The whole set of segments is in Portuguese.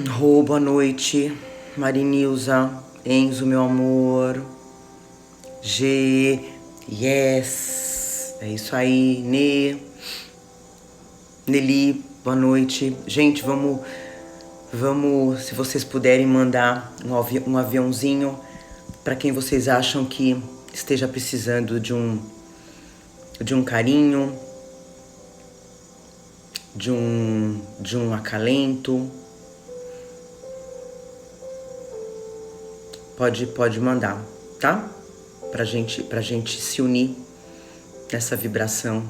Rô, boa noite. Marinilza, Enzo, meu amor. G, yes. É isso aí. Nelly, boa noite. Gente, vamos, se vocês puderem mandar um aviãozinho para quem vocês acham que esteja precisando de um carinho, de um acalento. Pode mandar, tá? Pra gente se unir nessa vibração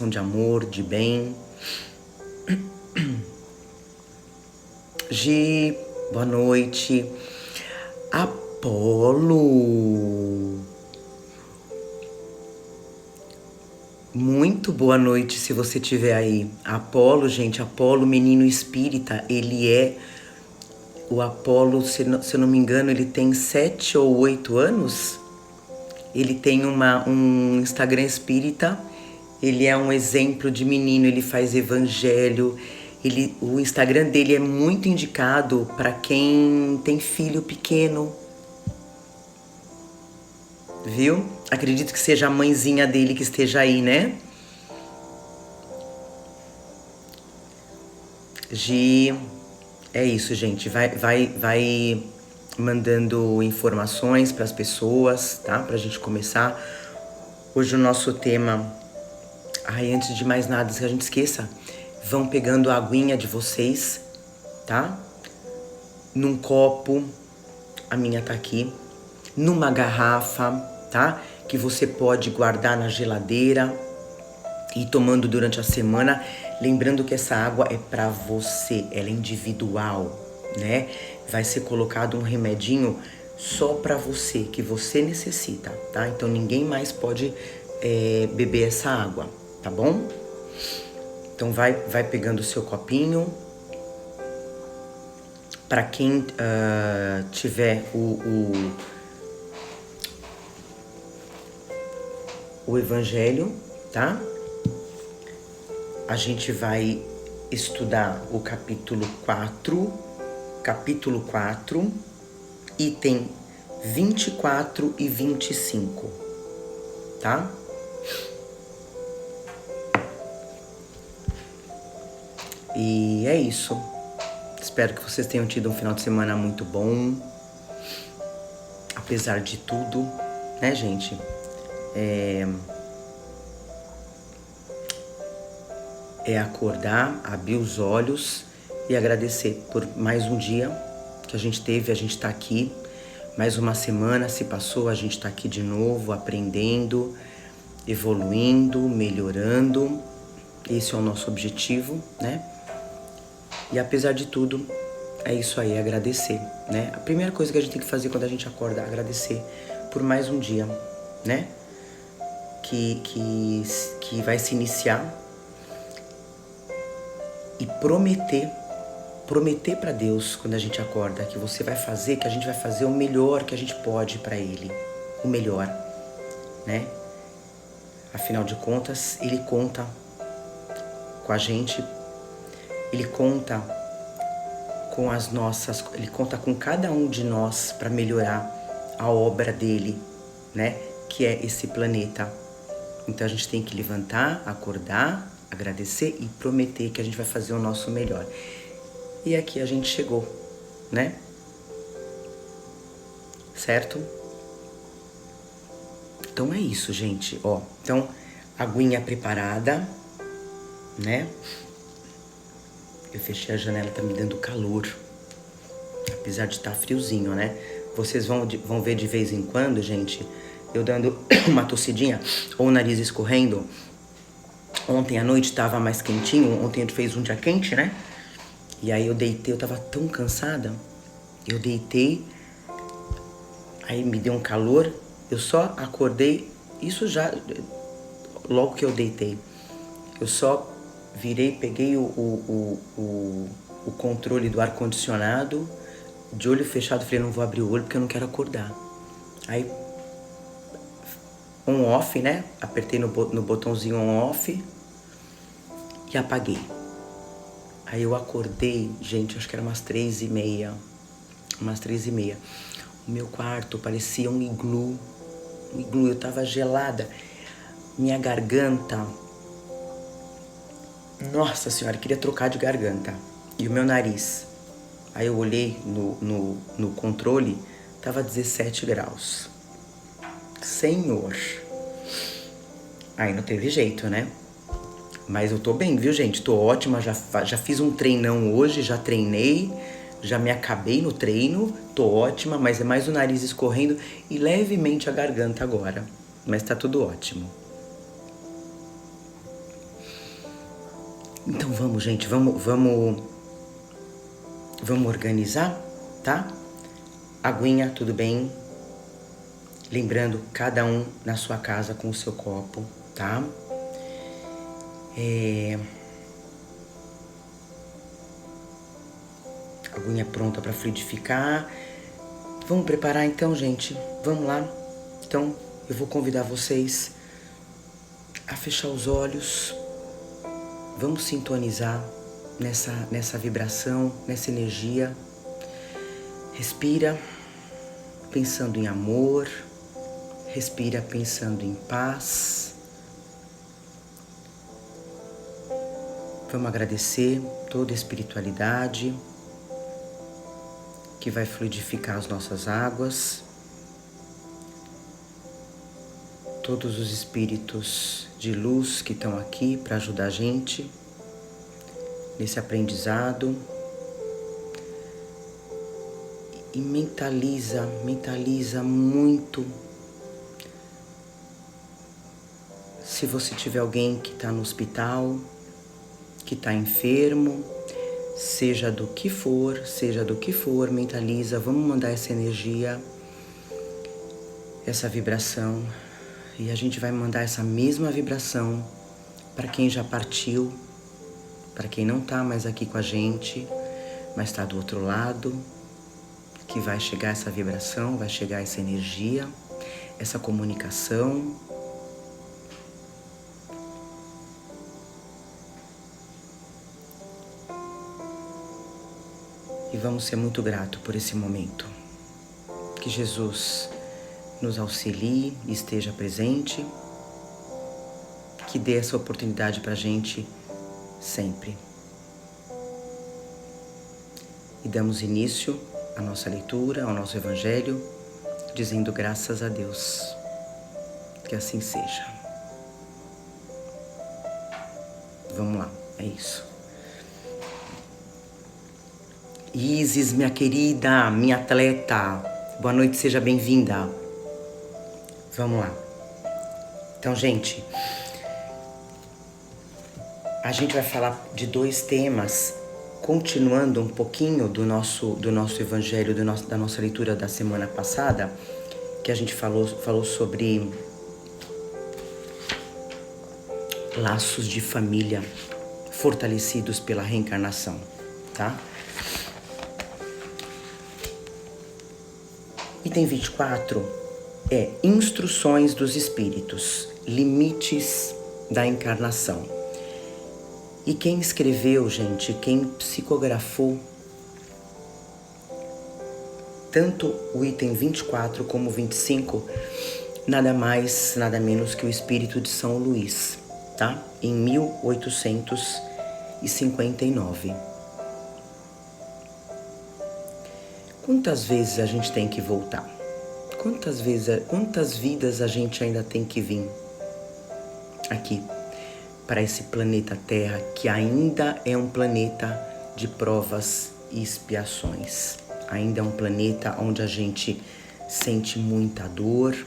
de amor, de bem. Gi, boa noite. Apolo. Muito boa noite se você estiver aí. Apolo, gente, Apolo, menino espírita, ele é... O Apolo, se eu não me engano, ele tem 7 ou 8 anos. Ele tem um Instagram espírita. Ele é um exemplo de menino, ele faz evangelho. O Instagram dele é muito indicado para quem tem filho pequeno. Viu? Acredito que seja a mãezinha dele que esteja aí, né? Gi, é isso, gente. Vai mandando informações para as pessoas, tá? Pra gente começar. Hoje o nosso tema... Ai, antes de mais nada, se a gente esqueça, vão pegando a aguinha de vocês, tá? Num copo, a minha tá aqui. Numa garrafa, tá? Que você pode guardar na geladeira e ir tomando durante a semana. Lembrando que essa água é pra você, ela é individual, né? Vai ser colocado um remedinho só pra você, que você necessita, tá? Então ninguém mais pode beber essa água, tá bom? Então vai pegando o seu copinho. Pra quem tiver o evangelho, tá? A gente vai estudar o capítulo 4, item 24 e 25, tá? E é isso. Espero que vocês tenham tido um final de semana muito bom. Apesar de tudo, né, gente? É acordar, abrir os olhos e agradecer por mais um dia que a gente teve, a gente tá aqui. Mais uma semana se passou, a gente tá aqui de novo, aprendendo, evoluindo, melhorando. Esse é o nosso objetivo, né? E apesar de tudo, é isso aí, agradecer, né? A primeira coisa que a gente tem que fazer quando a gente acorda é agradecer por mais um dia, né? Que vai se iniciar. E prometer para Deus quando a gente acorda que você vai fazer, que a gente vai fazer o melhor que a gente pode para Ele, o melhor, né? Afinal de contas, Ele conta com a gente, Ele conta com Ele conta com cada um de nós para melhorar a obra dele, né? Que é esse planeta. Então a gente tem que levantar, acordar, agradecer e prometer que a gente vai fazer o nosso melhor. E aqui a gente chegou, né? Certo? Então é isso, gente. Ó, então, aguinha preparada, né? Eu fechei a janela, tá me dando calor. Apesar de estar friozinho, né? Vocês vão ver de vez em quando, gente, eu dando uma tossidinha ou o nariz escorrendo. Ontem à noite tava mais quentinho, ontem a gente fez um dia quente, né? E aí eu deitei, eu tava tão cansada. Eu deitei, aí me deu um calor, eu só acordei, isso já, logo que eu deitei. Eu só virei, peguei o controle do ar-condicionado, de olho fechado, falei, não vou abrir o olho porque eu não quero acordar. Aí, on-off, né? Apertei no botãozinho on-off e apaguei. Aí eu acordei, gente, acho que era umas 3h30. Umas 3h30. O meu quarto parecia um iglu. Eu tava gelada. Minha garganta... Nossa senhora, queria trocar de garganta. E o meu nariz. Aí eu olhei no controle, tava 17 graus. Senhor. Aí não teve jeito, né? Mas eu tô bem, viu, gente? Tô ótima, já fiz um treinão hoje, já treinei, já me acabei no treino, tô ótima, mas é mais o nariz escorrendo e levemente a garganta agora. Mas tá tudo ótimo. Então vamos, gente, vamos organizar, tá? Aguinha, tudo bem? Lembrando, cada um na sua casa com o seu copo, tá? Aguinha pronta para fluidificar. Vamos preparar então, gente? Vamos lá? Então, eu vou convidar vocês a fechar os olhos. Vamos sintonizar nessa vibração, nessa energia. Respira pensando em amor. Respira pensando em paz. Vamos agradecer toda a espiritualidade que vai fluidificar as nossas águas. Todos os espíritos de luz que estão aqui para ajudar a gente nesse aprendizado. E mentaliza muito. Se você tiver alguém que está no hospital, que está enfermo, seja do que for, mentaliza, vamos mandar essa energia, essa vibração, e a gente vai mandar essa mesma vibração para quem já partiu, para quem não está mais aqui com a gente, mas está do outro lado, que vai chegar essa vibração, vai chegar essa energia, essa comunicação. E vamos ser muito gratos por esse momento. Que Jesus nos auxilie e esteja presente. Que dê essa oportunidade para a gente sempre. E damos início à nossa leitura, ao nosso Evangelho, dizendo graças a Deus. Que assim seja. Vamos lá, é isso. Isis, minha querida, minha atleta, boa noite, seja bem-vinda. Vamos lá. Então, gente, a gente vai falar de 2 temas, continuando um pouquinho do nosso Evangelho, da nossa leitura da semana passada, que a gente falou sobre laços de família fortalecidos pela reencarnação, tá? Item 24 é instruções dos espíritos, limites da encarnação. E quem escreveu, gente, quem psicografou tanto o item 24 como o 25, nada mais, nada menos que o espírito de São Luís, tá? Em 1859. Quantas vezes a gente tem que voltar? Quantas vidas a gente ainda tem que vir aqui para esse planeta Terra, que ainda é um planeta de provas e expiações. Ainda é um planeta onde a gente sente muita dor,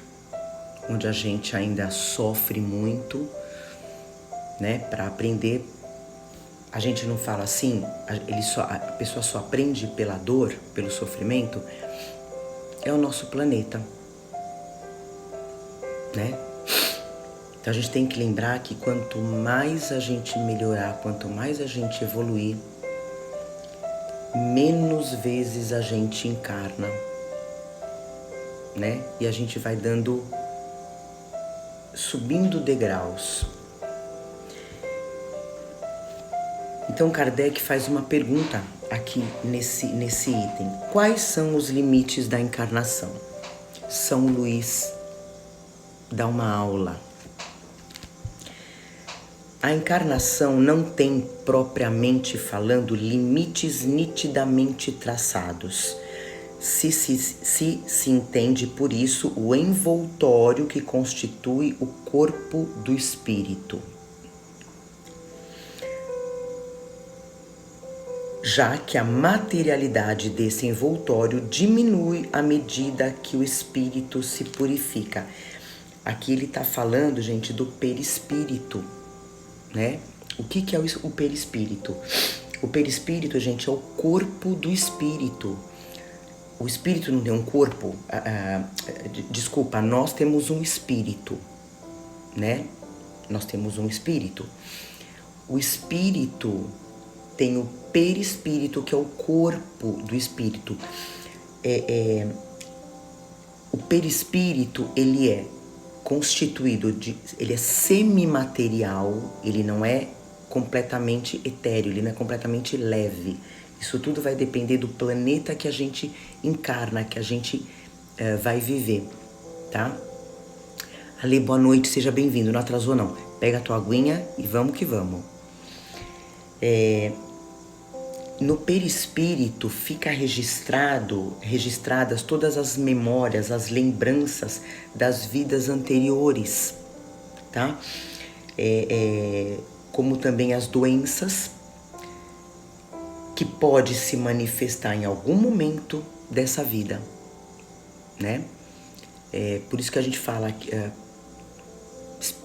onde a gente ainda sofre muito, né? Para aprender, a gente não fala assim, a pessoa só aprende pela dor, pelo sofrimento. É o nosso planeta, né? Então a gente tem que lembrar que quanto mais a gente melhorar, quanto mais a gente evoluir, menos vezes a gente encarna, né? E a gente vai subindo degraus. Então Kardec faz uma pergunta aqui nesse item. Quais são os limites da encarnação? São Luís dá uma aula. A encarnação não tem, propriamente falando, limites nitidamente traçados. Se entende por isso o envoltório que constitui o corpo do espírito. Já que a materialidade desse envoltório diminui à medida que o espírito se purifica. Aqui ele está falando, gente, do perispírito, né? O que é o perispírito? O perispírito, gente, é o corpo do espírito. O espírito não tem um corpo? Desculpa, nós temos um espírito, né? Nós temos um espírito. O espírito tem o perispírito, que é o corpo do espírito. O perispírito, ele é constituído ele é semimaterial, ele não é completamente etéreo, ele não é completamente leve. Isso tudo vai depender do planeta que a gente encarna, que a gente vai viver, tá? Ale, boa noite, seja bem-vindo, não atrasou não. Pega a tua aguinha e vamos que vamos. No perispírito fica registradas todas as memórias, as lembranças das vidas anteriores, tá? Como também as doenças que pode se manifestar em algum momento dessa vida, né? Por isso que a gente fala que,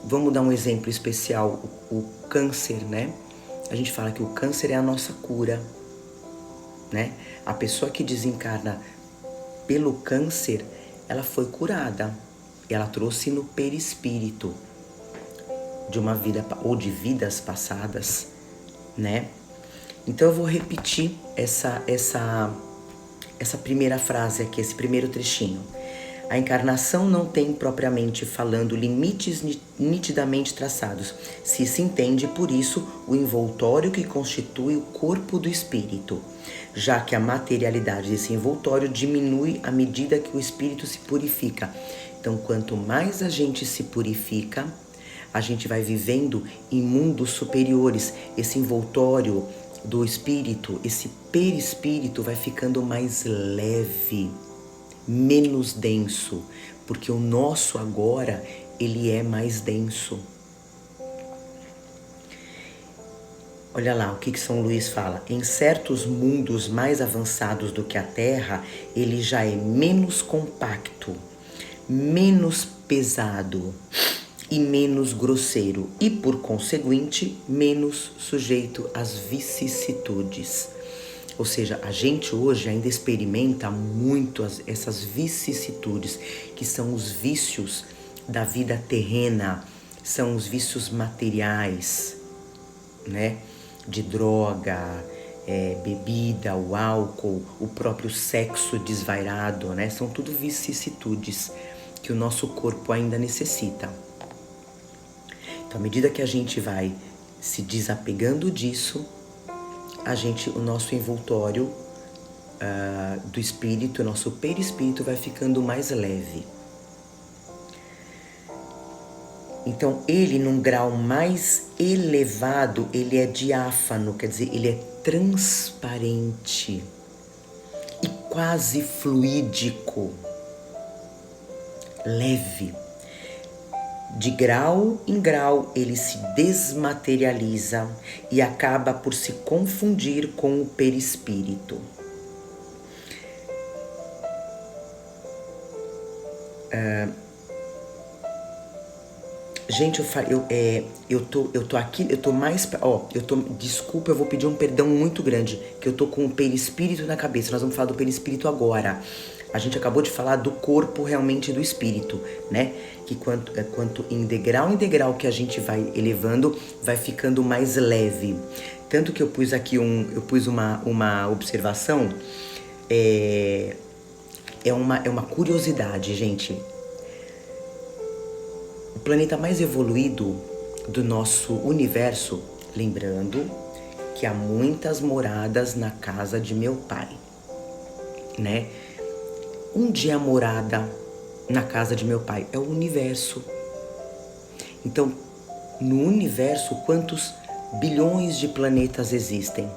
vamos dar um exemplo especial, o câncer, né? A gente fala que o câncer é a nossa cura, né? A pessoa que desencarna pelo câncer, ela foi curada, ela trouxe no perispírito de uma vida ou de vidas passadas, né? Então eu vou repetir essa primeira frase aqui, esse primeiro trechinho. A encarnação não tem, propriamente falando, limites nitidamente traçados. Se entende, por isso, o envoltório que constitui o corpo do espírito, já que a materialidade desse envoltório diminui à medida que o espírito se purifica. Então, quanto mais a gente se purifica, a gente vai vivendo em mundos superiores. Esse envoltório do espírito, esse perispírito vai ficando mais leve, menos denso, porque o nosso agora, ele é mais denso. Olha lá o que São Luís fala. Em certos mundos mais avançados do que a Terra, ele já é menos compacto, menos pesado e menos grosseiro e, por conseguinte, menos sujeito às vicissitudes. Ou seja, a gente hoje ainda experimenta muito essas vicissitudes, que são os vícios da vida terrena, são os vícios materiais, né? De droga, bebida, o álcool, o próprio sexo desvairado, né? São tudo vicissitudes que o nosso corpo ainda necessita. Então, à medida que a gente vai se desapegando disso, o nosso envoltório do espírito, o nosso perispírito vai ficando mais leve. Então, ele, num grau mais elevado, ele é diáfano, quer dizer, ele é transparente e quase fluídico, leve. De grau em grau, ele se desmaterializa e acaba por se confundir com o perispírito. Gente, eu tô aqui, desculpa, eu vou pedir um perdão muito grande, que eu tô com o perispírito na cabeça. Nós vamos falar do perispírito agora. A gente acabou de falar do corpo realmente do espírito, né? Que quanto em degrau que a gente vai elevando, vai ficando mais leve. Tanto que eu pus aqui uma observação, é uma curiosidade, gente. O planeta mais evoluído do nosso universo, lembrando que há muitas moradas na casa de meu pai, né? Onde é a morada na casa de meu pai? É o universo. Então, no universo, quantos bilhões de planetas existem,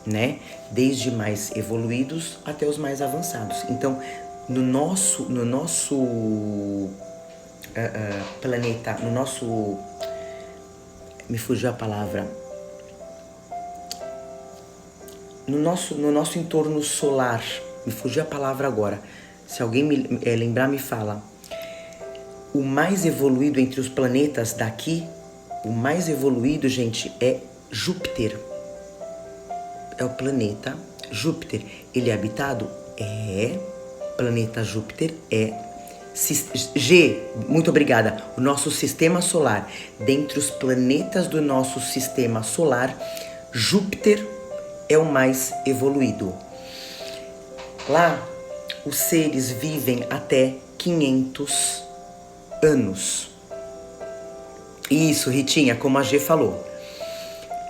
né? Desde mais evoluídos até os mais avançados. Então, no nosso planeta, no nosso... Me fugiu a palavra. No nosso entorno solar, me fugiu a palavra agora. Se alguém me lembrar, me fala. O mais evoluído entre os planetas daqui, o mais evoluído, gente, é Júpiter. É o planeta Júpiter. Ele é habitado? É. Planeta Júpiter é. Muito obrigada. O nosso sistema solar. Dentre os planetas do nosso sistema solar, Júpiter é o mais evoluído. Lá, os seres vivem até 500 anos. Isso, Ritinha, como a G falou.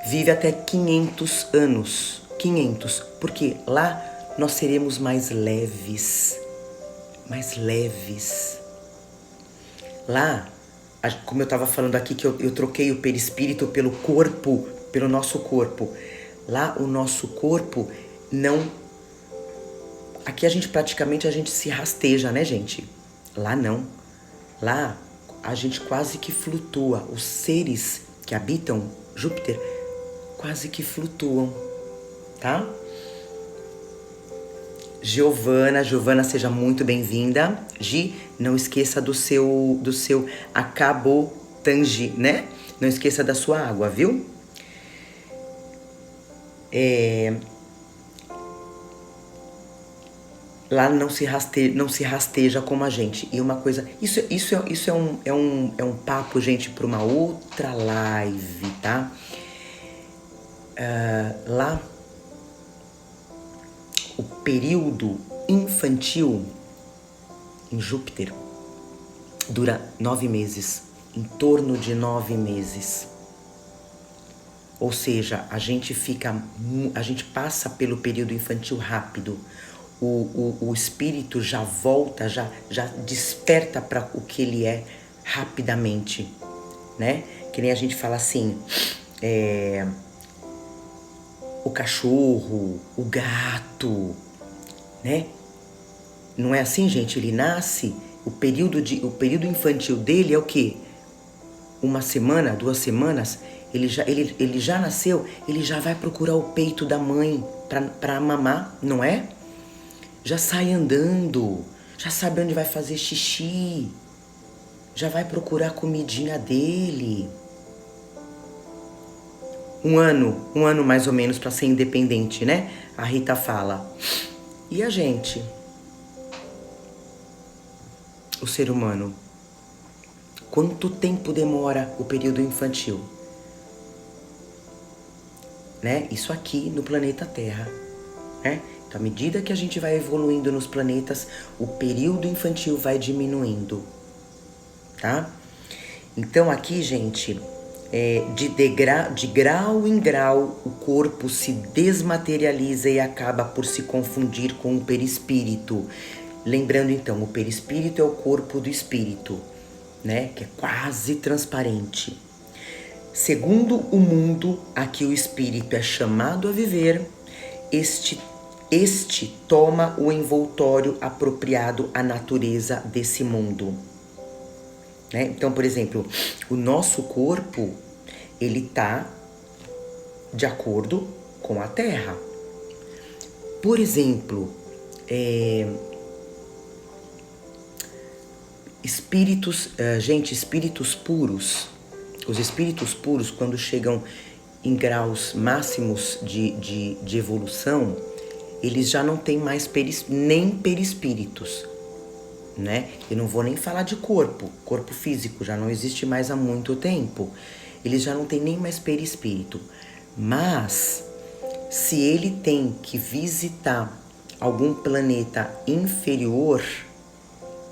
Vive até 500 anos. 500. Porque lá nós seremos mais leves. Mais leves. Lá, como eu estava falando aqui, que eu troquei o perispírito pelo corpo, pelo nosso corpo. Lá o nosso corpo não... Aqui a gente se rasteja, né, gente? Lá não. Lá a gente quase que flutua. Os seres que habitam Júpiter quase que flutuam, tá? Giovana, seja muito bem-vinda. Gi, não esqueça do seu acabou tangi, né? Não esqueça da sua água, viu? Lá não se rasteja como a gente. E uma coisa... Isso é um papo, gente, para uma outra live, tá? Lá, o período infantil em Júpiter dura 9 meses. Em torno de 9 meses. Ou seja, a gente passa pelo período infantil rápido. O espírito já volta, já desperta para o que ele é rapidamente, né? Que nem a gente fala assim, o cachorro, o gato, né? Não é assim, gente? Ele nasce, o período infantil dele é o quê? 1 semana, 2 semanas, ele já nasceu, ele já vai procurar o peito da mãe para mamar, não é? Já sai andando, já sabe onde vai fazer xixi, já vai procurar a comidinha dele. Um ano mais ou menos para ser independente, né? A Rita fala. E a gente? O ser humano? Quanto tempo demora o período infantil? Né? Isso aqui no planeta Terra, né? Então, à medida que a gente vai evoluindo nos planetas, o período infantil vai diminuindo, tá? Então aqui, gente, de grau em grau, o corpo se desmaterializa e acaba por se confundir com o perispírito. Lembrando então, o perispírito é o corpo do espírito, né? Que é quase transparente. Segundo o mundo a que o espírito é chamado a viver, este toma o envoltório apropriado à natureza desse mundo. Né? Então, por exemplo, o nosso corpo, ele está de acordo com a Terra. Por exemplo, espíritos puros. Os espíritos puros, quando chegam em graus máximos de evolução, eles já não têm mais nem perispíritos, né? Eu não vou nem falar de corpo físico, já não existe mais há muito tempo. Eles já não têm nem mais perispírito. Mas, se ele tem que visitar algum planeta inferior,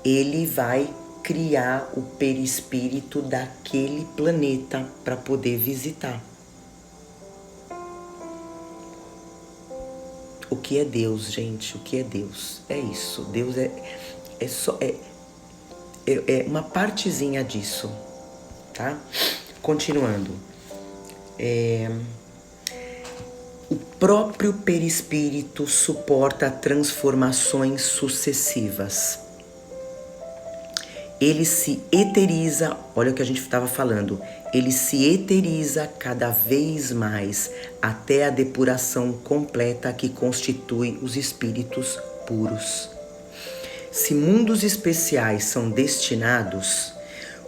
ele vai criar o perispírito daquele planeta para poder visitar. O que é Deus, gente? O que é Deus? É isso. Deus é uma partezinha disso, tá? Continuando. O próprio perispírito suporta transformações sucessivas. Ele se eteriza, olha o que a gente estava falando, ele se eteriza cada vez mais até a depuração completa que constitui os espíritos puros. Se mundos especiais são destinados,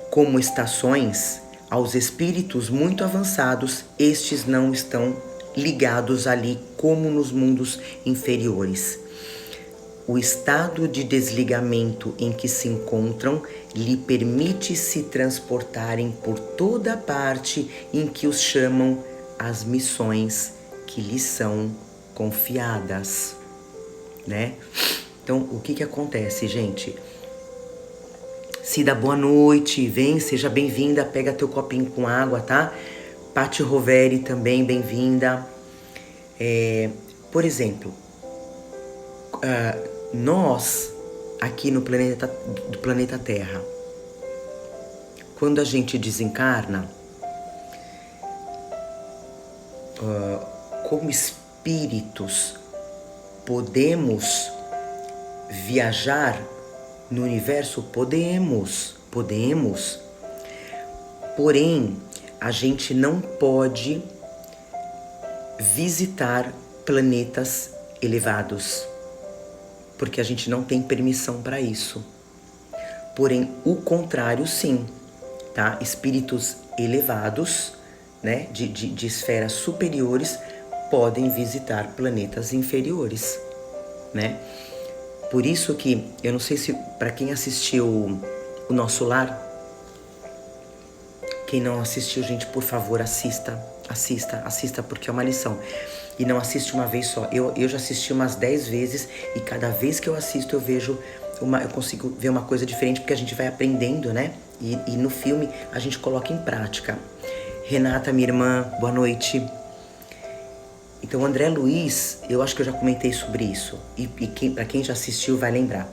como estações, aos espíritos muito avançados, estes não estão ligados ali como nos mundos inferiores. O estado de desligamento em que se encontram lhe permite se transportarem por toda parte em que os chamam as missões que lhes são confiadas, né? Então, o que acontece, gente? Cida, boa noite, vem, seja bem-vinda, pega teu copinho com água, tá? Pati Roveri também, bem-vinda. Por exemplo, nós, aqui no planeta Terra, quando a gente desencarna, como espíritos, podemos viajar no universo? Podemos. Porém, a gente não pode visitar planetas elevados, porque a gente não tem permissão para isso. Porém, o contrário, sim, tá? Espíritos elevados, né, de esferas superiores, podem visitar planetas inferiores, né? Por isso que, eu não sei se para quem assistiu o Nosso Lar, quem não assistiu, gente, por favor, assista, porque é uma lição. E não assiste uma vez só. Eu já assisti umas 10 vezes e cada vez que eu assisto eu consigo ver uma coisa diferente, porque a gente vai aprendendo, né? E no filme a gente coloca em prática. Renata, minha irmã, boa noite. Então, André Luiz, eu acho que eu já comentei sobre isso. E para quem já assistiu vai lembrar.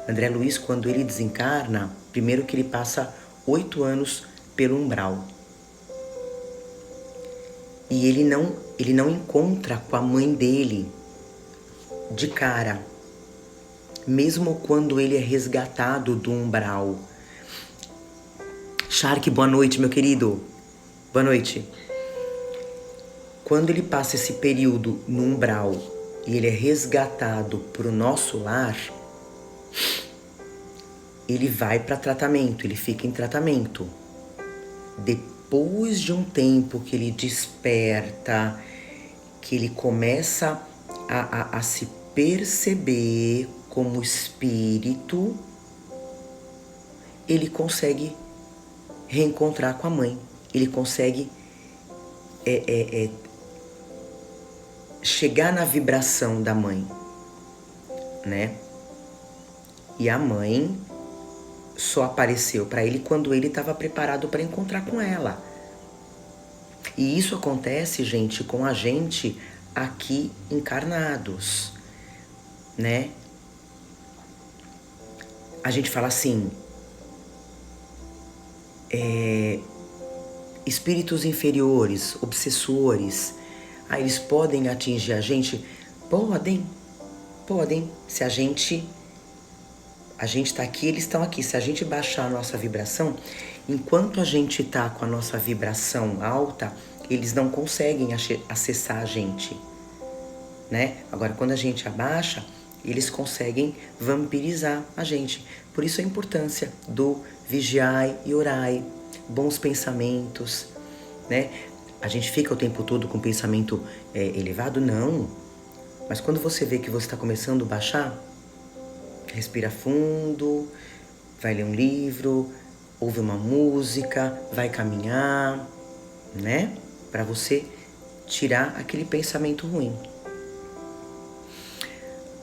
André Luiz, quando ele desencarna, primeiro que ele passa 8 anos pelo umbral. E ele não encontra com a mãe dele de cara, mesmo quando ele é resgatado do umbral. Shark, boa noite, meu querido. Boa noite. Quando ele passa esse período no umbral e ele é resgatado para o Nosso Lar, ele vai para tratamento, ele fica em tratamento. Depois de um tempo que ele desperta, que ele começa a se perceber como espírito, ele consegue reencontrar com a mãe. Ele consegue chegar na vibração da mãe, né? E a mãe só apareceu para ele quando ele estava preparado para encontrar com ela. E isso acontece, gente, com a gente aqui encarnados, né? A gente fala assim, espíritos inferiores, obsessores, eles podem atingir a gente? Podem. Se a gente está aqui, eles estão aqui. Se a gente baixar a nossa vibração, enquanto a gente está com a nossa vibração alta, eles não conseguem acessar a gente, né? Agora, quando a gente abaixa, eles conseguem vampirizar a gente. Por isso a importância do vigiai e orai, bons pensamentos, né? A gente fica o tempo todo com pensamento elevado? Não. Mas quando você vê que você está começando a baixar, respira fundo, vai ler um livro, ouve uma música, vai caminhar, né? Para você tirar aquele pensamento ruim.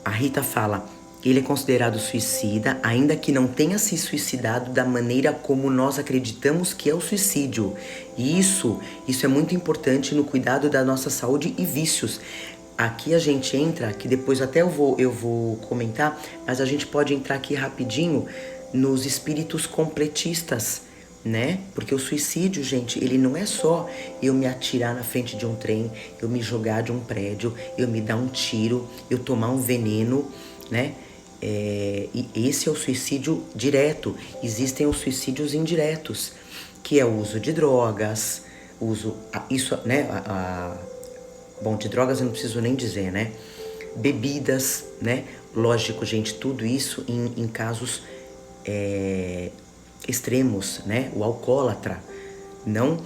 A Rita fala, ele é considerado suicida, ainda que não tenha se suicidado da maneira como nós acreditamos que é o suicídio. E isso é muito importante no cuidado da nossa saúde e vícios. aqui a gente entra, que depois até eu vou comentar, mas a gente pode entrar aqui rapidinho nos espíritos completistas, né? Porque o suicídio, gente, ele não é só eu me atirar na frente de um trem, eu me jogar de um prédio, eu me dar um tiro, eu tomar um veneno, né? E esse é o suicídio direto. Existem os suicídios indiretos, que é o uso de drogas, bom, de drogas eu não preciso nem dizer, né? Bebidas, né? Lógico, gente, tudo isso em casos extremos, né? O alcoólatra, não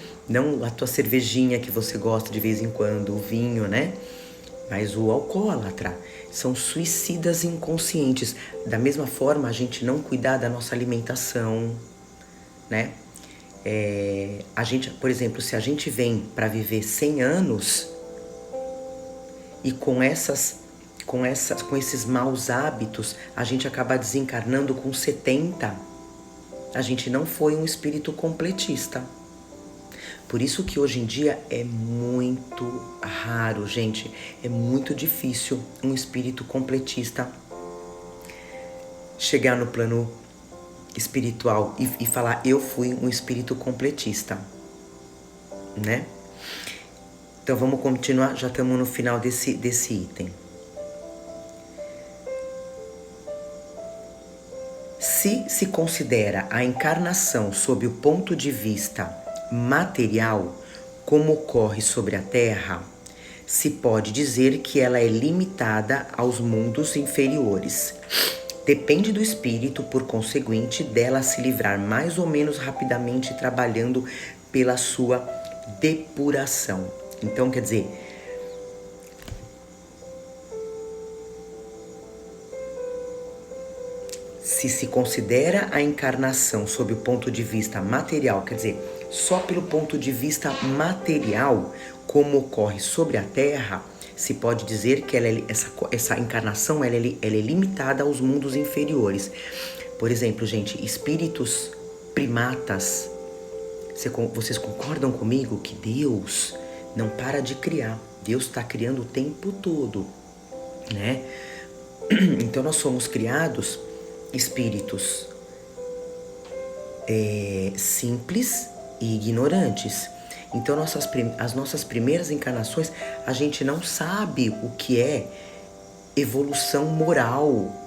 a tua cervejinha que você gosta de vez em quando, o vinho, né? Mas o alcoólatra são suicidas inconscientes. Da mesma forma, a gente não cuidar da nossa alimentação, né? A gente, por exemplo, se a gente vem para viver 100 anos e com esses maus hábitos, a gente acaba desencarnando com 70, a gente não foi um espírito completista. Por isso que hoje em dia é muito raro, gente, é muito difícil um espírito completista chegar no plano espiritual e falar, eu fui um espírito completista, né? Então vamos continuar, já estamos no final desse item. Se considera a encarnação sob o ponto de vista material, como ocorre sobre a Terra, se pode dizer que ela é limitada aos mundos inferiores. Depende do espírito, por conseguinte, dela se livrar mais ou menos rapidamente trabalhando pela sua depuração. Então, quer dizer, se considera a encarnação sob o ponto de vista material, quer dizer, só pelo ponto de vista material, como ocorre sobre a Terra, se pode dizer que essa encarnação ela é limitada aos mundos inferiores. Por exemplo, gente, espíritos primatas, vocês concordam comigo que Deus não para de criar? Deus está criando o tempo todo, né? Então nós somos criados espíritos simples e ignorantes. Então as nossas primeiras encarnações, a gente não sabe o que é evolução moral.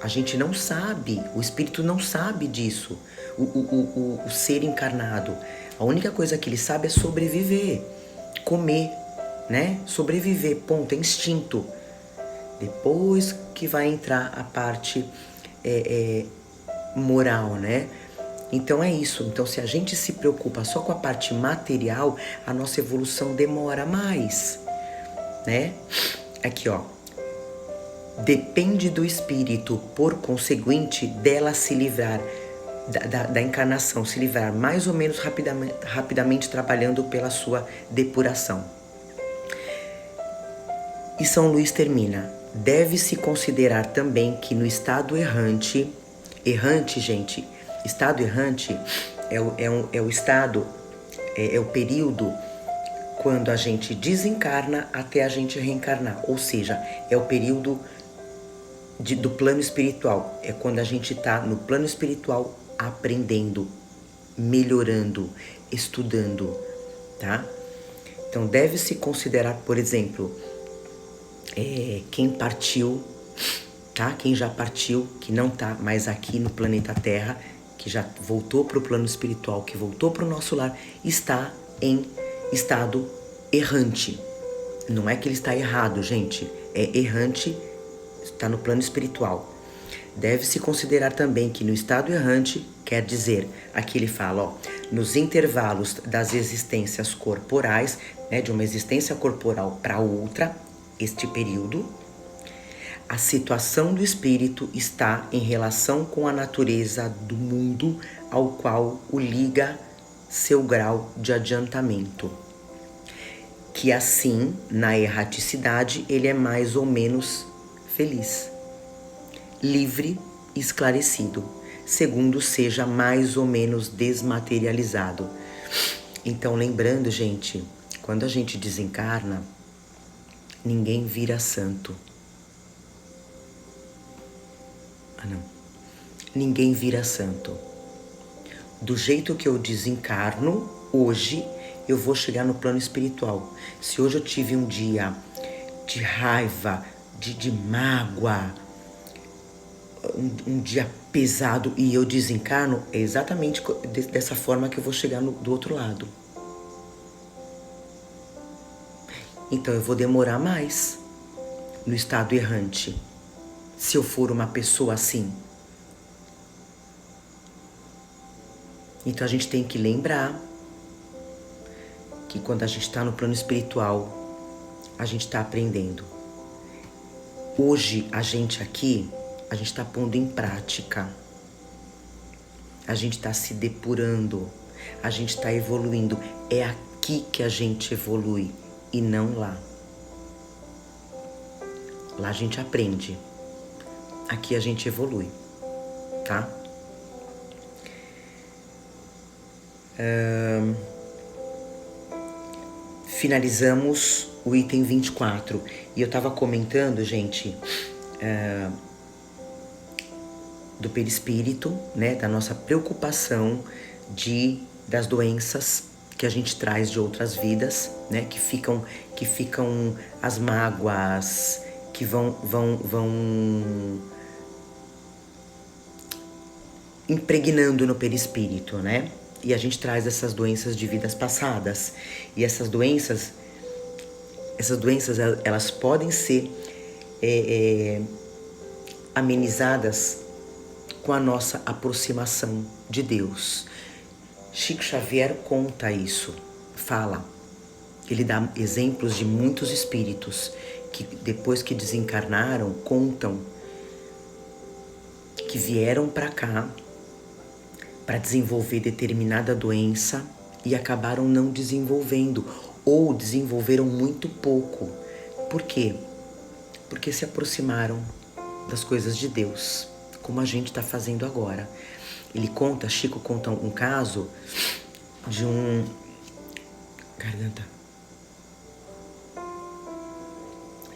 A gente não sabe, o espírito não sabe disso, o ser encarnado. A única coisa que ele sabe é sobreviver, comer, né? Sobreviver, ponto, é instinto. Depois que vai entrar a parte moral, né? Então é isso. Então se a gente se preocupa só com a parte material, a nossa evolução demora mais, né? Aqui, ó. Depende do espírito, por conseguinte, dela se livrar, da encarnação, se livrar mais ou menos rapidamente trabalhando pela sua depuração. E São Luís termina. Deve-se considerar também que no estado errante, gente, estado errante é o estado, é o período quando a gente desencarna até a gente reencarnar, ou seja, é o período do plano espiritual, é quando a gente está no plano espiritual aprendendo, melhorando, estudando, tá? Então deve-se considerar, por exemplo, quem partiu, tá? Quem já partiu, que não tá mais aqui no planeta Terra, que já voltou para o plano espiritual, que voltou para o nosso lar, está em estado errante. Não é que ele está errado, gente. É errante, está no plano espiritual. Deve-se considerar também que no estado errante, quer dizer, aqui ele fala, ó, nos intervalos das existências corporais, né, de uma existência corporal para outra, este período, a situação do espírito está em relação com a natureza do mundo ao qual o liga seu grau de adiantamento. Que assim, na erraticidade, ele é mais ou menos feliz, livre e esclarecido, segundo seja mais ou menos desmaterializado. Então, lembrando, gente, quando a gente desencarna, Ninguém vira santo. Não. Ninguém vira santo. Do jeito que eu desencarno, hoje, eu vou chegar no plano espiritual. Se hoje eu tive um dia de raiva, de mágoa, um dia pesado e eu desencarno, é exatamente dessa forma que eu vou chegar do outro lado. Então eu vou demorar mais no estado errante, se eu for uma pessoa assim. Então a gente tem que lembrar que quando a gente está no plano espiritual, a gente está aprendendo. Hoje a gente aqui, a gente está pondo em prática. A gente está se depurando, a gente está evoluindo. É aqui que a gente evolui e não lá. Lá a gente aprende, aqui a gente evolui, tá? Finalizamos o item 24. E eu tava comentando, gente, do perispírito, né? Da nossa preocupação das doenças que a gente traz de outras vidas, né? Que ficam as mágoas, que vão impregnando no perispírito, né? E a gente traz essas doenças de vidas passadas. E essas doenças elas podem ser amenizadas com a nossa aproximação de Deus. Chico Xavier conta isso, fala. Ele dá exemplos de muitos espíritos que depois que desencarnaram, contam que vieram para cá para desenvolver determinada doença e acabaram não desenvolvendo, ou desenvolveram muito pouco. Por quê? Porque se aproximaram das coisas de Deus, como a gente está fazendo agora. Chico conta um caso de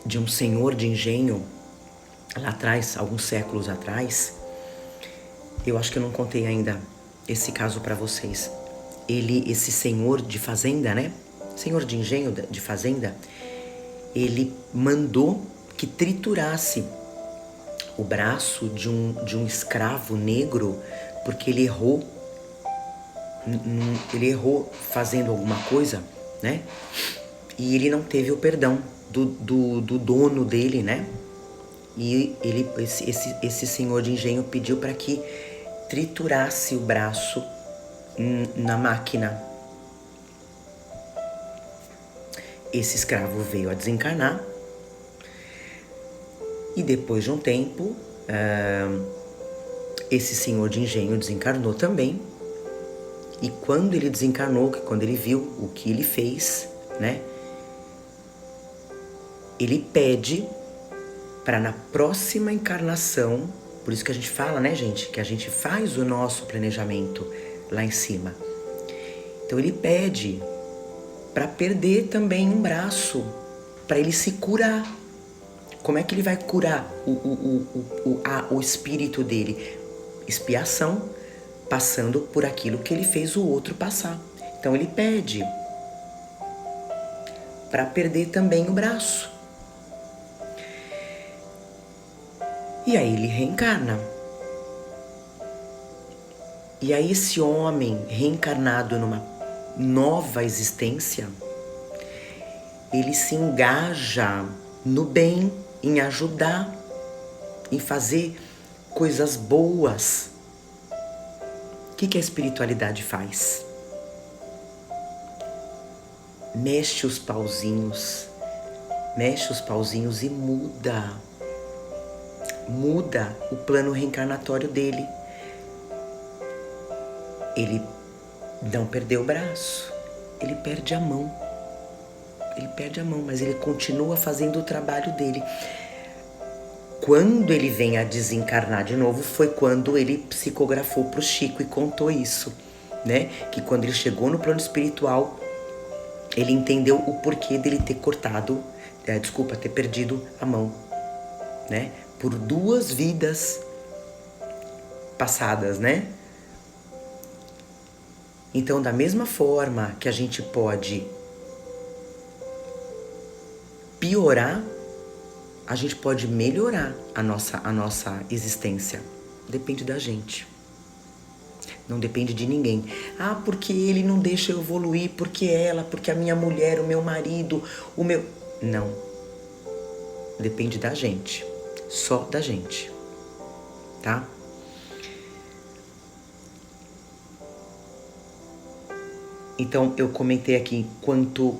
de um senhor de engenho, lá atrás, alguns séculos atrás. Eu acho que eu não contei ainda esse caso para vocês. Esse senhor de fazenda, né? Senhor de engenho de fazenda, ele mandou que triturasse o braço de um escravo negro, porque ele errou fazendo alguma coisa, né? E ele não teve o perdão do dono dele, né? E esse senhor de engenho pediu para que triturasse o braço na máquina. Esse escravo veio a desencarnar e depois de um tempo esse senhor de engenho desencarnou também. E quando ele desencarnou, quando ele viu o que ele fez, né, ele pede para na próxima encarnação, por isso que a gente fala, né, gente, que a gente faz o nosso planejamento lá em cima. Então ele pede para perder também um braço, para ele se curar. Como é que ele vai curar o espírito dele? Expiação, passando por aquilo que ele fez o outro passar. Então ele pede para perder também o braço. E aí ele reencarna. E aí esse homem reencarnado numa nova existência, ele se engaja no bem, em ajudar, em fazer coisas boas. O que a espiritualidade faz? Mexe os pauzinhos e muda o plano reencarnatório dele. Ele não perdeu o braço, ele perde a mão, mas ele continua fazendo o trabalho dele. Quando ele vem a desencarnar de novo, foi quando ele psicografou para o Chico e contou isso, né? Que quando ele chegou no plano espiritual, ele entendeu o porquê dele ter cortado, desculpa, ter perdido a mão, né? Por 2 vidas passadas, né? Então, da mesma forma que a gente pode piorar, a gente pode melhorar a nossa existência. Depende da gente. Não depende de ninguém. Ah, porque ele não deixa eu evoluir, porque ela, porque a minha mulher, o meu marido, o meu... Não. Depende da gente. Só da gente. Tá? Então, eu comentei aqui, quanto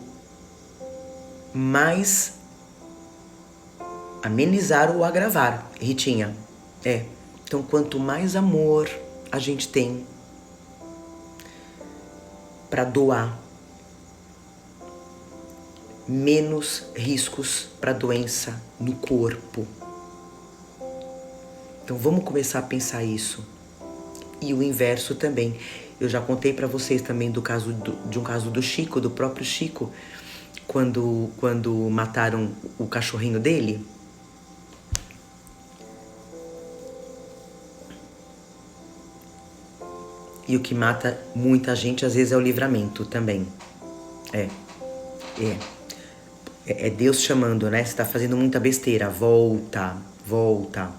mais amenizar ou agravar, Ritinha. Então, quanto mais amor a gente tem para doar, menos riscos para doença no corpo. Então, vamos começar a pensar isso. E o inverso também. Eu já contei para vocês também de um caso do Chico, do próprio Chico, quando mataram o cachorrinho dele. E o que mata muita gente, às vezes, é o livramento também. É Deus chamando, né? Você tá fazendo muita besteira. Volta, volta.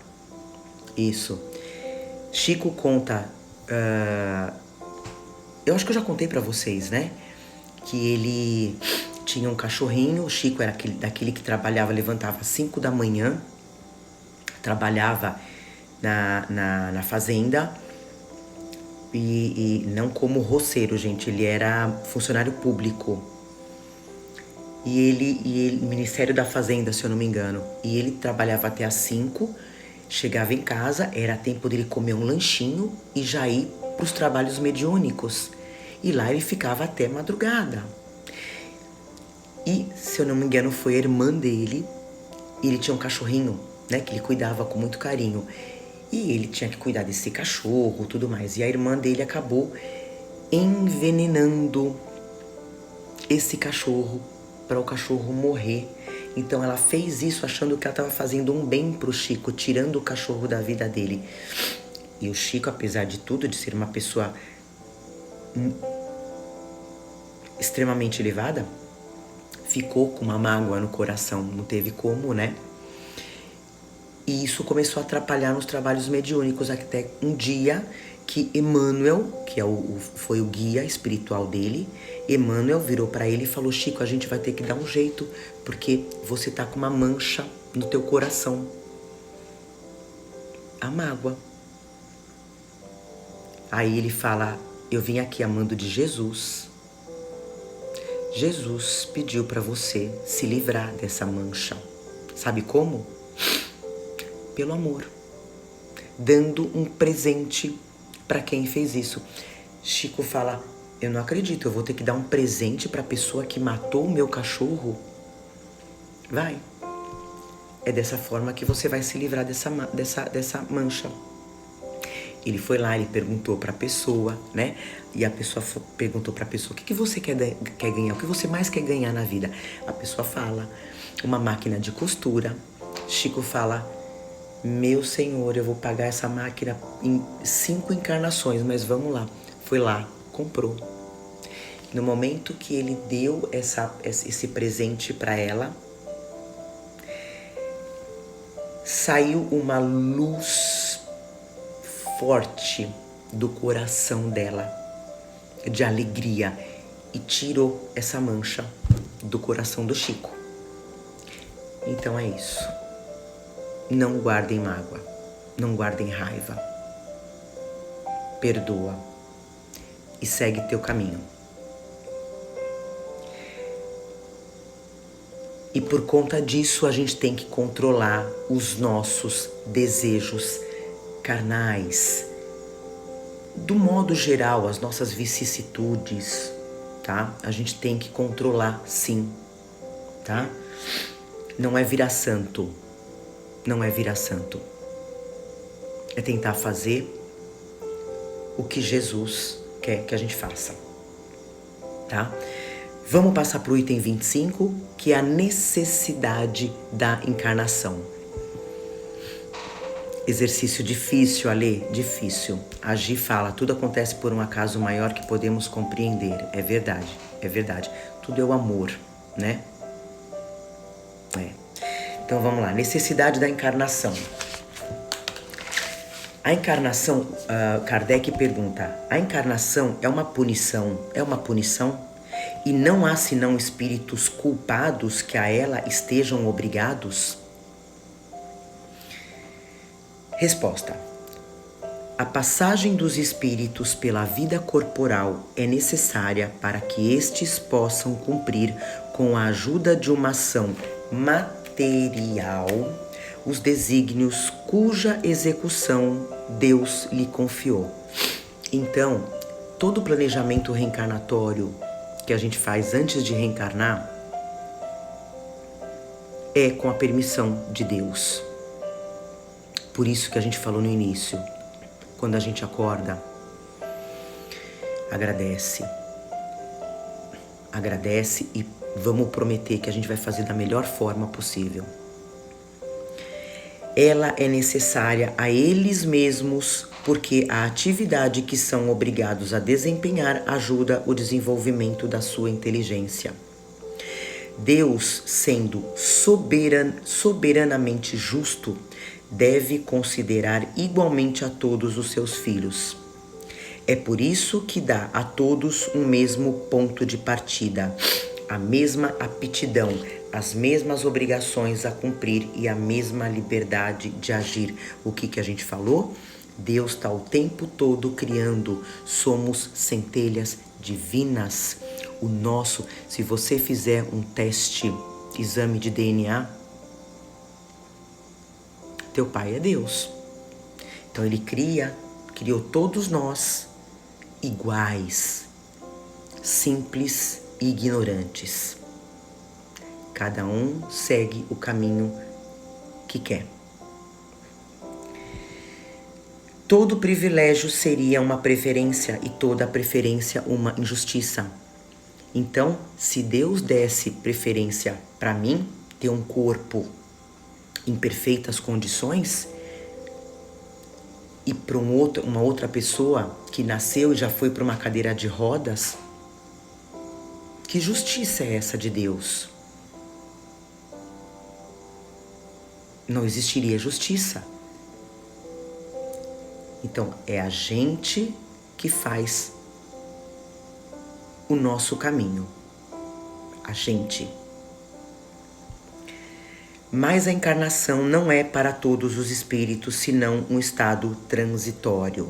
Isso. Chico conta... eu acho que eu já contei pra vocês, né? Que ele tinha um cachorrinho. O Chico era daquele que trabalhava, levantava às 5 da manhã. Trabalhava na fazenda. E não como roceiro, gente. Ele era funcionário público. E ele, Ministério da Fazenda, se eu não me engano. E ele trabalhava até às 5, chegava em casa, era tempo dele comer um lanchinho e já ir para os trabalhos mediúnicos. E lá ele ficava até madrugada. E, se eu não me engano, foi a irmã dele. E ele tinha um cachorrinho, né, que ele cuidava com muito carinho. E ele tinha que cuidar desse cachorro, tudo mais. E a irmã dele acabou envenenando esse cachorro para o cachorro morrer. Então ela fez isso achando que ela estava fazendo um bem pro Chico, tirando o cachorro da vida dele. E o Chico, apesar de tudo, de ser uma pessoa extremamente elevada, ficou com uma mágoa no coração, não teve como, né? E isso começou a atrapalhar nos trabalhos mediúnicos, até um dia que Emmanuel, que foi o guia espiritual dele, Emmanuel virou para ele e falou: Chico, a gente vai ter que dar um jeito, porque você tá com uma mancha no teu coração. A mágoa. Aí ele fala: eu vim aqui amando de Jesus. Jesus pediu para você se livrar dessa mancha. Sabe como? Pelo amor. Dando um presente para quem fez isso. Chico fala: eu não acredito, eu vou ter que dar um presente para a pessoa que matou o meu cachorro? Vai. É dessa forma que você vai se livrar dessa mancha. Ele foi lá, ele perguntou para a pessoa, né? E a pessoa perguntou para a pessoa: o que você quer ganhar? O que você mais quer ganhar na vida? A pessoa fala: uma máquina de costura. Chico fala: meu senhor, eu vou pagar essa máquina em 5 encarnações, mas vamos lá. Foi lá, comprou. No momento que ele deu esse presente para ela, saiu uma luz forte do coração dela, de alegria, e tirou essa mancha do coração do Chico. Então é isso. Não guardem mágoa, não guardem raiva. Perdoa e segue teu caminho. E por conta disso a gente tem que controlar os nossos desejos carnais. Do modo geral, as nossas vicissitudes, tá? A gente tem que controlar, sim, tá? Não é virar santo. Não é virar santo. É tentar fazer o que Jesus quer que a gente faça, tá? Vamos passar para o item 25, que é a necessidade da encarnação. Exercício difícil, Ale, difícil. A Gi fala, tudo acontece por um acaso maior que podemos compreender. É verdade, é verdade. Tudo é o amor, né? Então vamos lá, necessidade da encarnação. A encarnação, Kardec pergunta, a encarnação é uma punição? É uma punição? E não há senão espíritos culpados que a ela estejam obrigados? Resposta. A passagem dos espíritos pela vida corporal é necessária para que estes possam cumprir, com a ajuda de uma ação material, os desígnios cuja execução Deus lhe confiou. Então, todo o planejamento reencarnatório que a gente faz antes de reencarnar é com a permissão de Deus. Por isso que a gente falou no início, quando a gente acorda, agradece e vamos prometer que a gente vai fazer da melhor forma possível. Ela é necessária a eles mesmos, porque a atividade que são obrigados a desempenhar ajuda o desenvolvimento da sua inteligência. Deus, sendo soberanamente justo, deve considerar igualmente a todos os seus filhos. É por isso que dá a todos um mesmo ponto de partida, a mesma aptidão, as mesmas obrigações a cumprir e a mesma liberdade de agir. O que a gente falou? Deus está o tempo todo criando, somos centelhas divinas. O nosso, se você fizer um exame de DNA, teu pai é Deus. Então ele criou todos nós iguais, simples e ignorantes. Cada um segue o caminho que quer. Todo privilégio seria uma preferência e toda preferência uma injustiça. Então, se Deus desse preferência para mim, ter um corpo em perfeitas condições, e para uma outra pessoa que nasceu e já foi para uma cadeira de rodas, que justiça é essa de Deus? Não existiria justiça. Então, é a gente que faz o nosso caminho. A gente. Mas a encarnação não é para todos os espíritos, senão um estado transitório.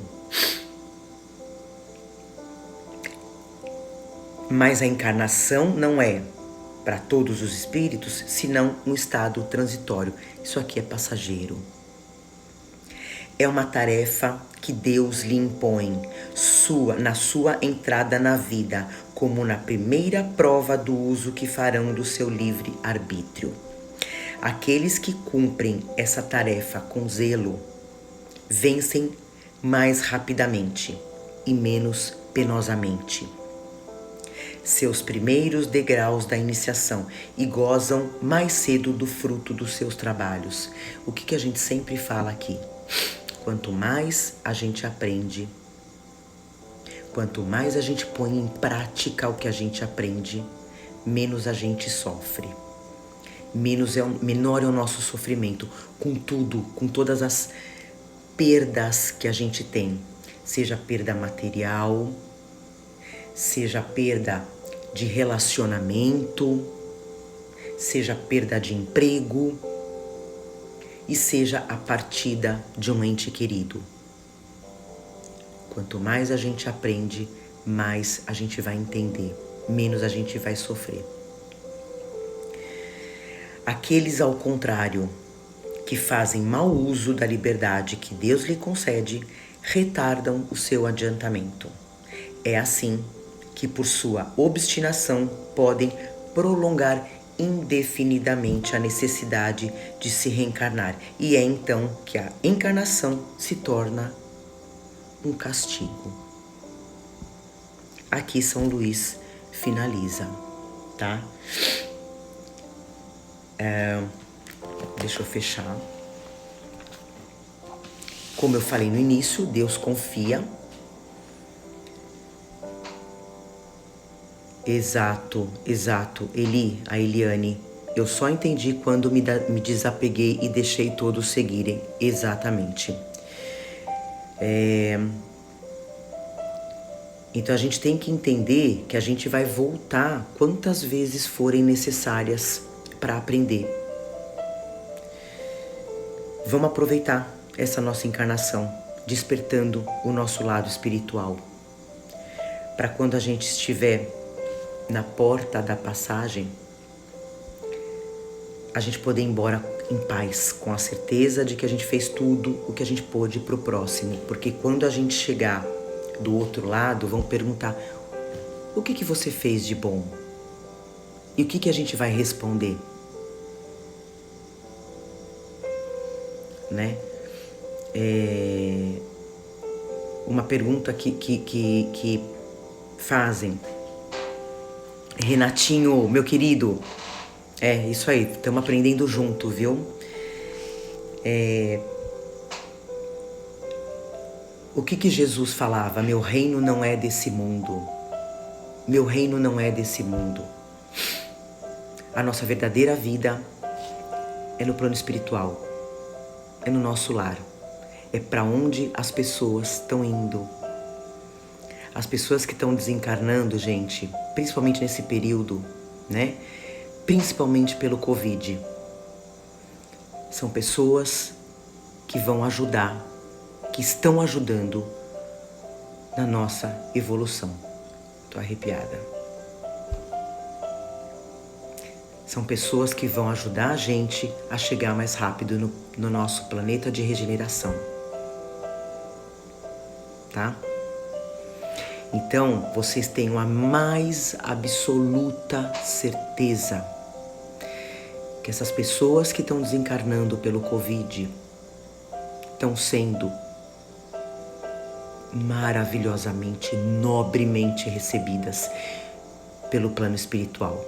Mas a encarnação não é para todos os espíritos, senão um estado transitório. Isso aqui é passageiro. É uma tarefa que Deus lhe impõe, na sua entrada na vida, como na primeira prova do uso que farão do seu livre arbítrio. Aqueles que cumprem essa tarefa com zelo vencem mais rapidamente e menos penosamente seus primeiros degraus da iniciação e gozam mais cedo do fruto dos seus trabalhos. O que a gente sempre fala aqui? Quanto mais a gente aprende, quanto mais a gente põe em prática o que a gente aprende, menos a gente sofre. Menor é o nosso sofrimento, com tudo, com todas as perdas que a gente tem, seja perda material, seja perda de relacionamento, seja perda de emprego e seja a partida de um ente querido. Quanto mais a gente aprende, mais a gente vai entender, menos a gente vai sofrer. Aqueles, ao contrário, que fazem mau uso da liberdade que Deus lhe concede, retardam o seu adiantamento. É assim que, por sua obstinação, podem prolongar indefinidamente a necessidade de se reencarnar. E é então que a encarnação se torna um castigo. Aqui São Luís finaliza. tá? Deixa eu fechar. Como eu falei no início, Deus confia. Exato. A Eliane. Eu só entendi quando me desapeguei e deixei todos seguirem. Exatamente. Então a gente tem que entender que a gente vai voltar quantas vezes forem necessárias para aprender. Vamos aproveitar essa nossa encarnação, despertando o nosso lado espiritual. Para quando a gente estiver na porta da passagem, a gente poder ir embora em paz, com a certeza de que a gente fez tudo o que a gente pôde pro próximo. Porque quando a gente chegar do outro lado, vão perguntar: o que você fez de bom? E o que a gente vai responder? Né? Uma pergunta que fazem: Renatinho, meu querido, isso aí, estamos aprendendo junto, viu? O que Jesus falava? Meu reino não é desse mundo. Meu reino não é desse mundo. A nossa verdadeira vida é no plano espiritual. É no nosso lar. É para onde as pessoas estão indo. As pessoas que estão desencarnando, gente, principalmente nesse período, né? Principalmente pelo Covid. São pessoas que vão ajudar, que estão ajudando na nossa evolução. Tô arrepiada. São pessoas que vão ajudar a gente a chegar mais rápido no nosso planeta de regeneração. Tá? Então, vocês tenham a mais absoluta certeza que essas pessoas que estão desencarnando pelo Covid estão sendo maravilhosamente, nobremente recebidas pelo plano espiritual.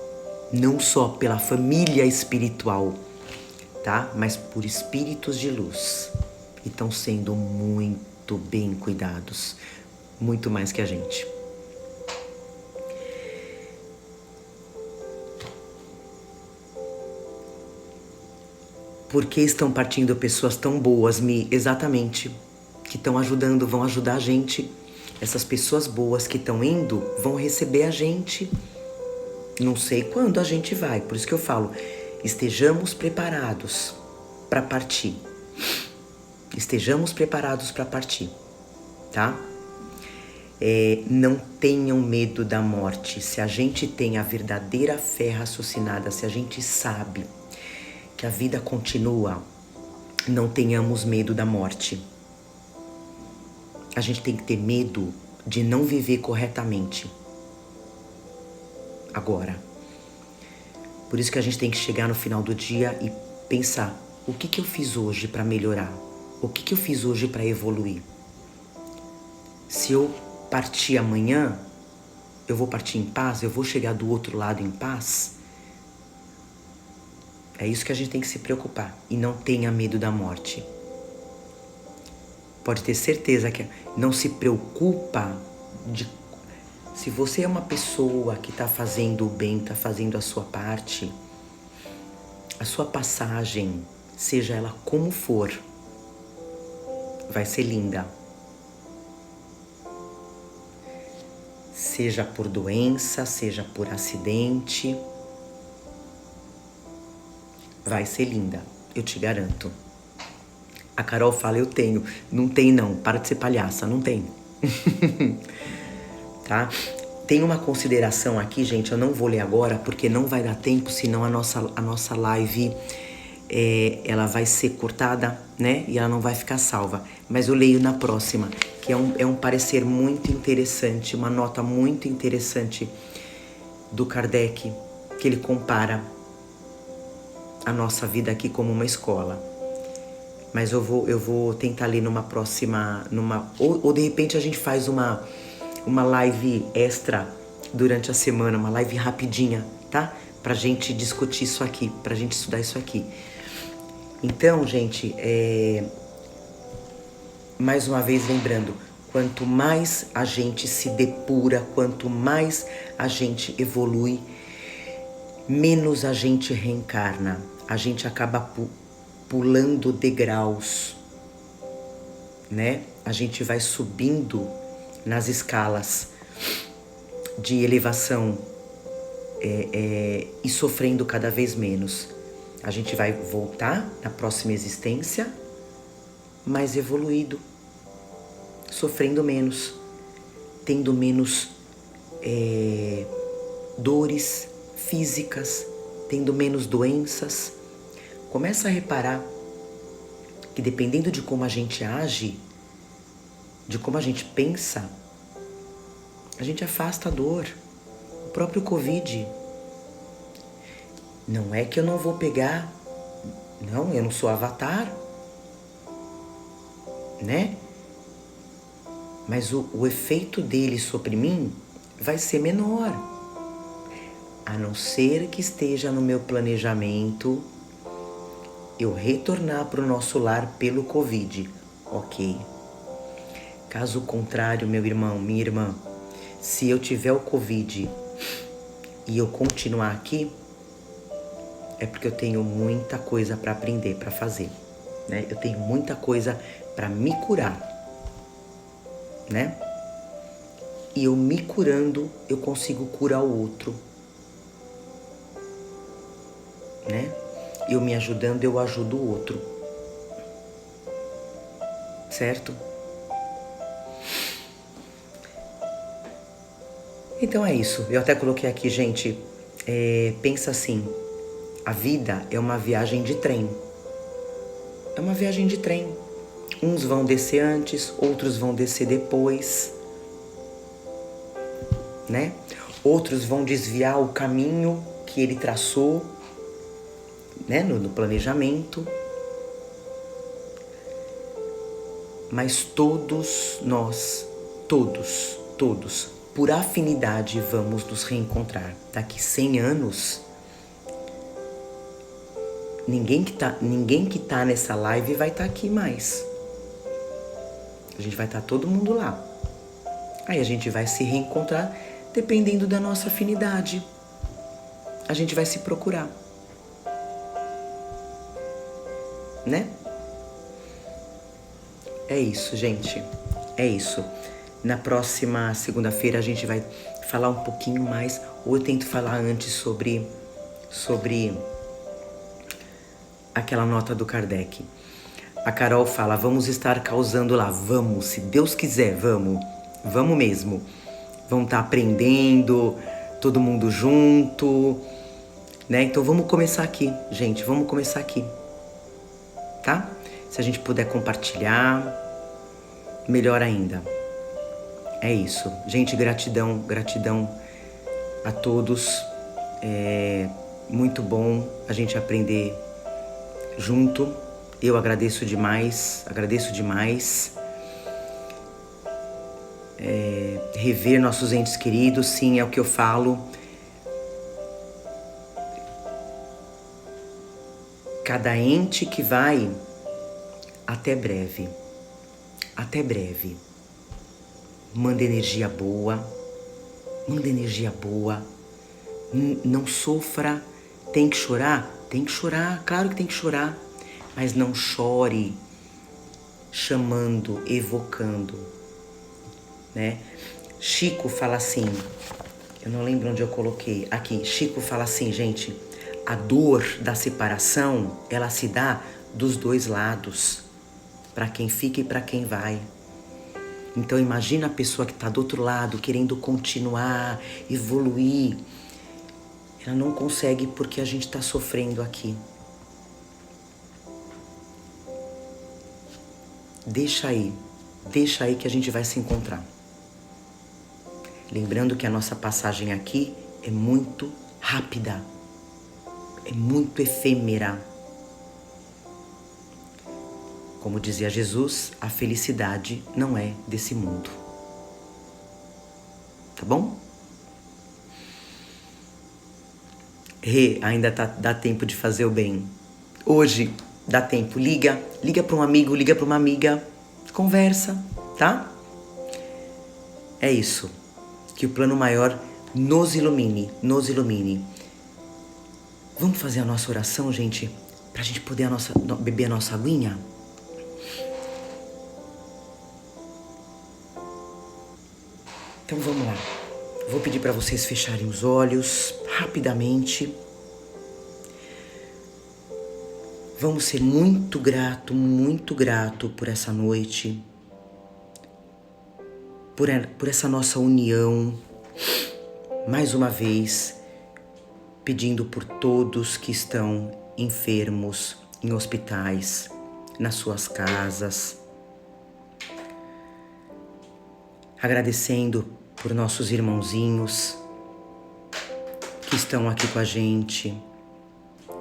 Não só pela família espiritual, tá? Mas por espíritos de luz. E estão sendo muito bem cuidados. Muito mais que a gente. Por que estão partindo pessoas tão boas, Mi? Exatamente. Que estão ajudando, vão ajudar a gente. Essas pessoas boas que estão indo vão receber a gente. Não sei quando a gente vai, por isso que eu falo, estejamos preparados para partir. Estejamos preparados para partir, tá? Não tenham medo da morte. Se a gente tem a verdadeira fé raciocinada, se a gente sabe que a vida continua, não tenhamos medo da morte. A gente tem que ter medo de não viver corretamente. Agora. Por isso que a gente tem que chegar no final do dia e pensar: o que eu fiz hoje para melhorar? O que eu fiz hoje para evoluir? Se eu partir amanhã, eu vou partir em paz? Eu vou chegar do outro lado em paz? É isso que a gente tem que se preocupar. E não tenha medo da morte. Pode ter certeza que não se preocupa de... Se você é uma pessoa que está fazendo o bem, está fazendo a sua parte, a sua passagem, seja ela como for, vai ser linda. Seja por doença, seja por acidente, vai ser linda, eu te garanto. A Carol fala: eu tenho. Não tem não, para de ser palhaça, não tem. Tá? Tem uma consideração aqui, gente, eu não vou ler agora porque não vai dar tempo, senão a nossa live ela vai ser cortada, né? E ela não vai ficar salva. Mas eu leio na próxima, que é um parecer muito interessante, uma nota muito interessante do Kardec, que ele compara a nossa vida aqui como uma escola. Mas eu vou tentar ler numa próxima, ou de repente a gente faz uma live extra durante a semana, uma live rapidinha, tá? Pra gente discutir isso aqui, pra gente estudar isso aqui. Então, gente, mais uma vez lembrando, quanto mais a gente se depura, quanto mais a gente evolui, menos a gente reencarna. A gente acaba pulando degraus, né? A gente vai subindo nas escalas de elevação e sofrendo cada vez menos. A gente vai voltar na próxima existência mais evoluído, sofrendo menos, tendo menos dores físicas, tendo menos doenças. Começa a reparar que dependendo de como a gente age, de como a gente pensa, a gente afasta a dor. O próprio Covid. Não é que eu não vou pegar, não, eu não sou avatar, né? Mas o efeito dele sobre mim vai ser menor. A não ser que esteja no meu planejamento eu retornar para o nosso lar pelo Covid. Ok. Caso contrário, meu irmão, minha irmã, se eu tiver o Covid e eu continuar aqui, é porque eu tenho muita coisa para aprender, para fazer, né? Eu tenho muita coisa para me curar, né? E eu me curando, eu consigo curar o outro, né? Eu me ajudando, eu ajudo o outro, certo? Então é isso. Eu até coloquei aqui, gente, pensa assim, a vida é uma viagem de trem. É uma viagem de trem. Uns vão descer antes, outros vão descer depois, né? Outros vão desviar o caminho que ele traçou, né? No planejamento. Mas todos nós, todos, por afinidade, vamos nos reencontrar. Daqui 100 anos, ninguém que tá nessa live vai estar aqui mais. A gente vai estar todo mundo lá. Aí a gente vai se reencontrar dependendo da nossa afinidade. A gente vai se procurar. Né? É isso, gente. É isso. Na próxima segunda-feira a gente vai falar um pouquinho mais, ou eu tento falar antes sobre aquela nota do Kardec. A Carol fala, vamos estar causando lá. Vamos, se Deus quiser, vamos. Vamos mesmo. Vamos estar aprendendo, todo mundo junto, né? Então vamos começar aqui, gente. Vamos começar aqui, tá? Se a gente puder compartilhar, melhor ainda. É isso. Gente, gratidão a todos. É muito bom a gente aprender junto. Eu agradeço demais. Rever nossos entes queridos, sim, é o que eu falo. Cada ente que vai, até breve. Até breve. Manda energia boa. Não sofra. Tem que chorar? Tem que chorar, claro que tem que chorar. Mas não chore chamando, evocando, né? Chico fala assim, eu não lembro onde eu coloquei, aqui, Chico fala assim, gente, a dor da separação, ela se dá dos dois lados, para quem fica e para quem vai. Então imagina a pessoa que está do outro lado, querendo continuar, evoluir, ela não consegue porque a gente está sofrendo aqui. Deixa aí que a gente vai se encontrar. Lembrando que a nossa passagem aqui é muito rápida, é muito efêmera. Como dizia Jesus, a felicidade não é desse mundo. Tá bom? Ainda dá tempo de fazer o bem. Hoje dá tempo. Liga para um amigo, liga para uma amiga. Conversa, tá? É isso. Que o plano maior nos ilumine, nos ilumine. Vamos fazer a nossa oração, gente? Pra gente poder beber a nossa aguinha? Então vamos lá. Vou pedir para vocês fecharem os olhos rapidamente. Vamos ser muito grato por essa noite, por essa nossa união. Mais uma vez, pedindo por todos que estão enfermos, em hospitais, nas suas casas. Agradecendo por nossos irmãozinhos que estão aqui com a gente,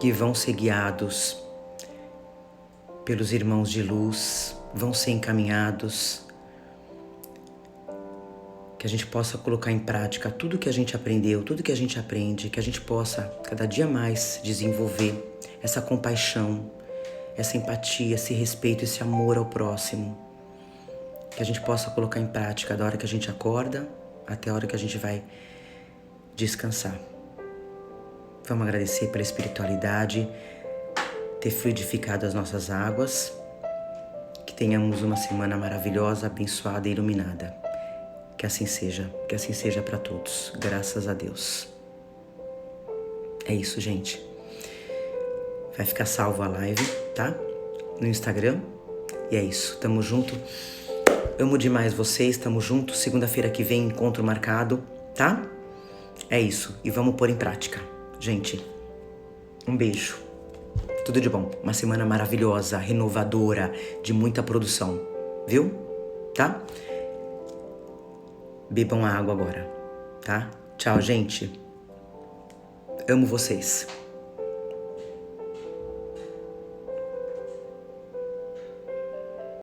que vão ser guiados pelos irmãos de luz, vão ser encaminhados, que a gente possa colocar em prática tudo que a gente aprendeu, tudo que a gente aprende, que a gente possa cada dia mais desenvolver essa compaixão, essa empatia, esse respeito, esse amor ao próximo, que a gente possa colocar em prática da hora que a gente acorda até a hora que a gente vai descansar. Vamos agradecer pela espiritualidade, ter fluidificado as nossas águas, que tenhamos uma semana maravilhosa, abençoada e iluminada. Que assim seja para todos, graças a Deus. É isso, gente. Vai ficar salvo a live, tá? No Instagram. E é isso, tamo junto. Amo demais vocês, tamo junto. Segunda-feira que vem, encontro marcado, tá? É isso, e vamos pôr em prática. Gente, um beijo. Tudo de bom. Uma semana maravilhosa, renovadora, de muita produção. Viu? Tá? Bebam a água agora, tá? Tchau, gente. Amo vocês.